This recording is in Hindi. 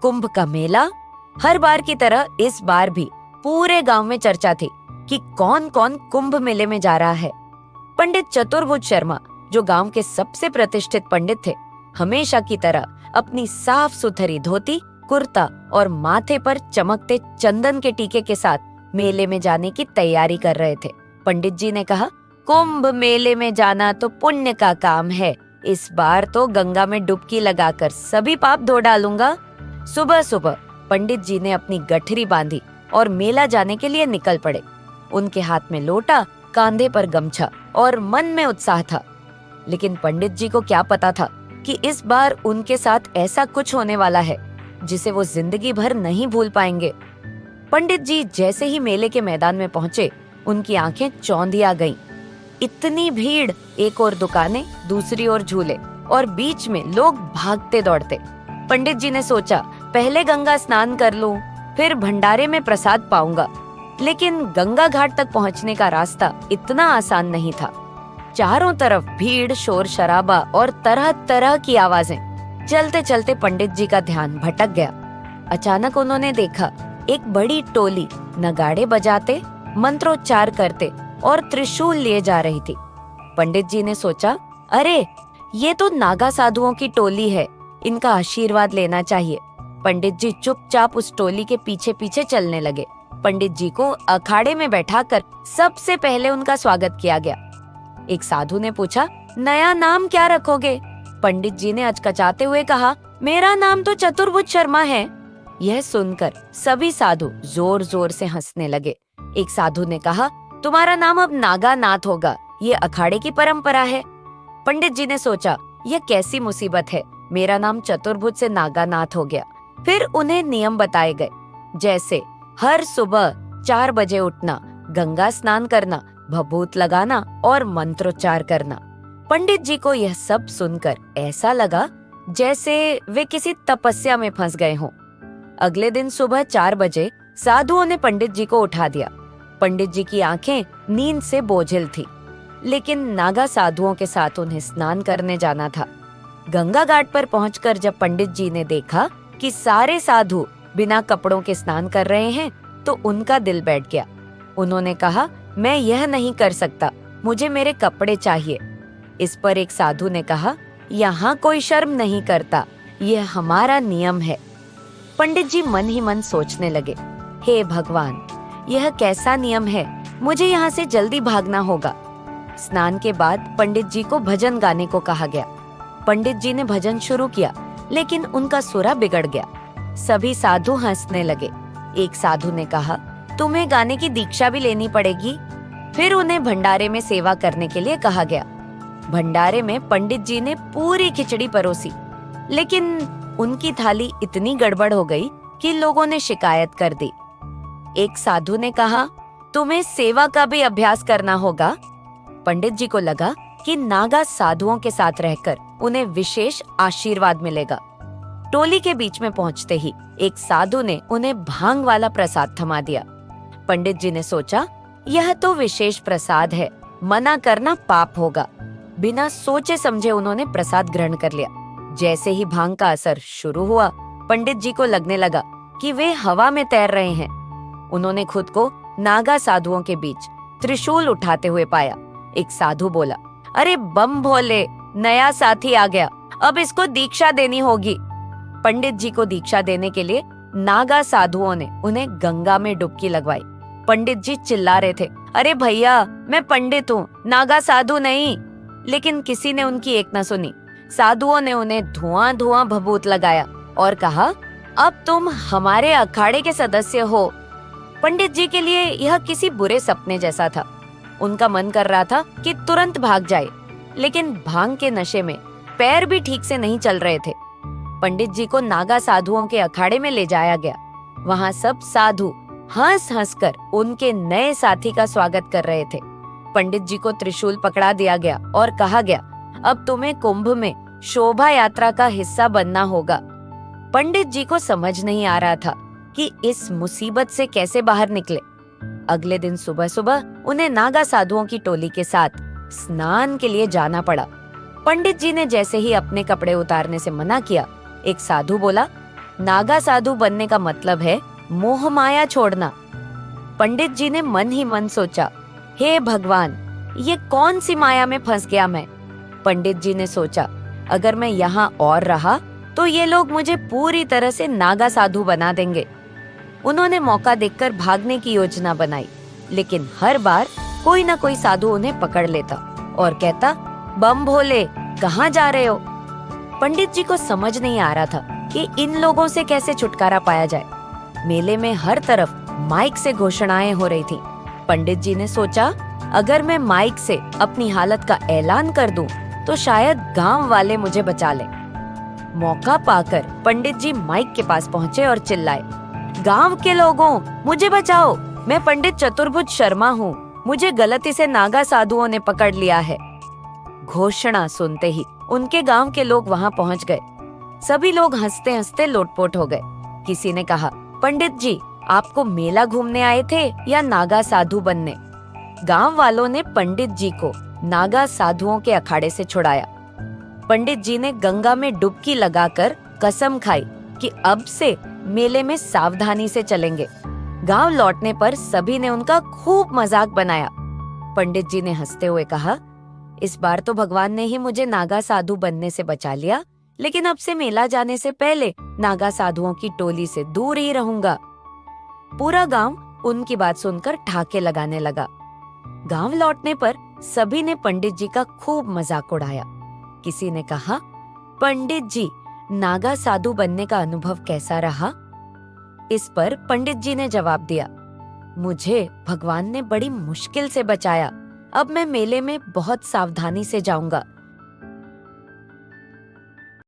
कुंभ का मेला। हर बार की तरह इस बार भी पूरे गांव में चर्चा थी कि कौन कौन कुंभ मेले में जा रहा है। पंडित चतुर्भुज शर्मा, जो गांव के सबसे प्रतिष्ठित पंडित थे, हमेशा की तरह अपनी साफ सुथरी धोती, कुर्ता और माथे पर चमकते चंदन के टीके के साथ मेले में जाने की तैयारी कर रहे थे। पंडित जी ने कहा, कुंभ मेले में जाना तो पुण्य का काम है। इस बार तो गंगा में डुबकी लगाकर सभी पाप धो डालूंगा। सुबह सुबह पंडित जी ने अपनी गठरी बांधी और मेला जाने के लिए निकल पड़े। उनके हाथ में लोटा, कांधे पर गमछा और मन में उत्साह था। लेकिन पंडित जी को क्या पता था कि इस बार उनके साथ ऐसा कुछ होने वाला है जिसे वो जिंदगी भर नहीं भूल पाएंगे। पंडित जी जैसे ही मेले के मैदान में पहुंचे, उनकी आंखें चौंधिया गईं। इतनी भीड़, एक ओर दुकानें, दूसरी ओर झूले और बीच में लोग भागते दौड़ते। पंडित जी ने सोचा, पहले गंगा स्नान कर लूं, फिर भंडारे में प्रसाद पाऊंगा। लेकिन गंगा घाट तक पहुंचने का रास्ता इतना आसान नहीं था। चारों तरफ भीड़, शोर शराबा और तरह तरह की आवाजें। चलते चलते पंडित जी का ध्यान भटक गया। अचानक उन्होंने देखा, एक बड़ी टोली नगाड़े बजाते, मंत्रोच्चार करते और त्रिशूल लिए जा रही थी। पंडित जी ने सोचा, अरे ये तो नागा साधुओं की टोली है, इनका आशीर्वाद लेना चाहिए। पंडित जी चुपचाप उस टोली के पीछे पीछे चलने लगे। पंडित जी को अखाड़े में बैठाकर सबसे पहले उनका स्वागत किया गया। एक साधु ने पूछा, नया नाम क्या रखोगे? पंडित जी ने अचकचाते हुए कहा, मेरा नाम तो चतुर्भुज शर्मा है। यह सुनकर सभी साधु जोर जोर से हंसने लगे। एक साधु ने कहा, तुम्हारा नाम अब नागानाथ होगा, ये अखाड़े की परंपरा है। पंडित जी ने सोचा, यह कैसी मुसीबत है, मेरा नाम चतुर्भुज से नागानाथ हो गया। फिर उन्हें नियम बताए गए, जैसे हर सुबह 4 बजे उठना, गंगा स्नान करना, भभूत लगाना और मंत्रोच्चार करना। पंडित जी को यह सब सुनकर ऐसा लगा जैसे वे किसी तपस्या में फंस गए हों। अगले दिन सुबह 4 बजे साधुओं ने पंडित जी को उठा दिया। पंडित जी की आंखें नींद से बोझिल थी, लेकिन नागा साधुओं के साथ उन्हें स्नान करने जाना था। गंगा घाट पर पहुंचकर जब पंडित जी ने देखा कि सारे साधु बिना कपड़ों के स्नान कर रहे हैं, तो उनका दिल बैठ गया। उन्होंने कहा, मैं यह नहीं कर सकता, मुझे मेरे कपड़े चाहिए। इस पर एक साधु ने कहा, यहाँ कोई शर्म नहीं करता, यह हमारा नियम है। पंडित जी मन ही मन सोचने लगे, हे भगवान, यह कैसा नियम है, मुझे यहाँ से जल्दी भागना होगा। स्नान के बाद पंडित जी को भजन गाने को कहा गया। पंडित जी ने भजन शुरू किया, लेकिन उनका सुरा बिगड़ गया। सभी साधु हंसने लगे। एक साधु ने कहा, तुम्हें गाने की दीक्षा भी लेनी पड़ेगी। फिर उन्हें भंडारे में सेवा करने के लिए कहा गया। भंडारे में पंडित जी ने पूरी खिचड़ी परोसी, लेकिन उनकी थाली इतनी गड़बड़ हो गई कि लोगों ने शिकायत कर दी। एक साधु ने कहा, तुम्हें सेवा का भी अभ्यास करना होगा। पंडित जी को लगा कि नागा साधुओं के साथ रहकर उन्हें विशेष आशीर्वाद मिलेगा। टोली के बीच में पहुंचते ही एक साधु ने उन्हें भांग वाला प्रसाद थमा दिया। पंडित जी ने सोचा, यह तो विशेष प्रसाद है, मना करना पाप होगा। बिना सोचे समझे उन्होंने प्रसाद ग्रहण कर लिया। जैसे ही भांग का असर शुरू हुआ, पंडित जी को लगने लगा कि वे हवा में तैर रहे हैं। उन्होंने खुद को नागा साधुओं के बीच त्रिशूल उठाते हुए पाया। एक साधु बोला, अरे बम भोले, नया साथी आ गया, अब इसको दीक्षा देनी होगी। पंडित जी को दीक्षा देने के लिए नागा साधुओं ने उन्हें गंगा में डुबकी लगवाई। पंडित जी चिल्ला रहे थे, अरे भैया, मैं पंडित हूँ, नागा साधु नहीं। लेकिन किसी ने उनकी एक न सुनी। साधुओं ने उन्हें धुआं धुआं भभूत लगाया और कहा, अब तुम हमारे अखाड़े के सदस्य हो। पंडित जी के लिए यह किसी बुरे सपने जैसा था। उनका मन कर रहा था कि तुरंत भाग जाए, लेकिन भांग के नशे में पैर भी ठीक से नहीं चल रहे थे। पंडित जी को नागा साधुओं के अखाड़े में ले जाया गया। वहाँ सब साधु हंस हंस कर उनके नए साथी का स्वागत कर रहे थे। पंडित जी को त्रिशूल पकड़ा दिया गया और कहा गया, अब तुम्हें कुंभ में शोभा यात्रा का हिस्सा बनना होगा। पंडित जी को समझ नहीं आ रहा था कि इस मुसीबत से कैसे बाहर निकले। अगले दिन सुबह सुबह उन्हें नागा साधुओं की टोली के साथ स्नान के लिए जाना पड़ा। पंडित जी ने जैसे ही अपने कपड़े उतारने से मना किया, एक साधु बोला, नागा साधु बनने का मतलब है मोह माया छोड़ना। पंडित जी ने मन ही मन सोचा, हे भगवान, ये कौन सी माया में फंस गया मैं। पंडित जी ने सोचा, अगर मैं यहाँ और रहा तो ये लोग मुझे पूरी तरह से नागा साधु बना देंगे। उन्होंने मौका देखकर भागने की योजना बनाई, लेकिन हर बार कोई ना कोई साधु उन्हें पकड़ लेता और कहता, बम भोले, कहाँ जा रहे हो। पंडित जी को समझ नहीं आ रहा था कि इन लोगों से कैसे छुटकारा पाया जाए। मेले में हर तरफ माइक से घोषणाएं हो रही थी। पंडित जी ने सोचा, अगर मैं माइक से अपनी हालत का ऐलान कर दूं, तो शायद गांव वाले मुझे बचा लें। मौका पाकर पंडित जी माइक के पास पहुंचे और चिल्लाए, गांव के लोगों, मुझे बचाओ, मैं पंडित चतुर्भुज शर्मा हूँ, मुझे गलती से नागा साधुओं ने पकड़ लिया है। घोषणा सुनते ही उनके गांव के लोग वहां पहुंच गए। सभी लोग हंसते हंसते लोटपोट हो गए। किसी ने कहा, पंडित जी, आपको मेला घूमने आए थे या नागा साधु बनने। गांव वालों ने पंडित जी को नागा साधुओं के अखाड़े से छुड़ाया। पंडित जी ने गंगा में डुबकी लगाकर कसम खाई कि अब से मेले में सावधानी से चलेंगे। गांव लौटने पर सभी ने उनका खूब मजाक बनाया। पंडित जी ने हंसते हुए कहा, इस बार तो भगवान ने ही मुझे नागा साधु बनने से बचा लिया, लेकिन अब से मेला जाने से पहले नागा साधुओं की टोली से दूर ही रहूंगा। पूरा गांव उनकी बात सुनकर ठहाके लगाने लगा। गांव लौटने पर सभी ने पंडित जी का खूब मजाक उड़ाया। किसी ने कहा, पंडित जी, नागा साधु बनने का अनुभव कैसा रहा। इस पर पंडित जी ने जवाब दिया, मुझे भगवान ने बड़ी मुश्किल से बचाया। अब मैं मेले में बहुत सावधानी से जाऊंगा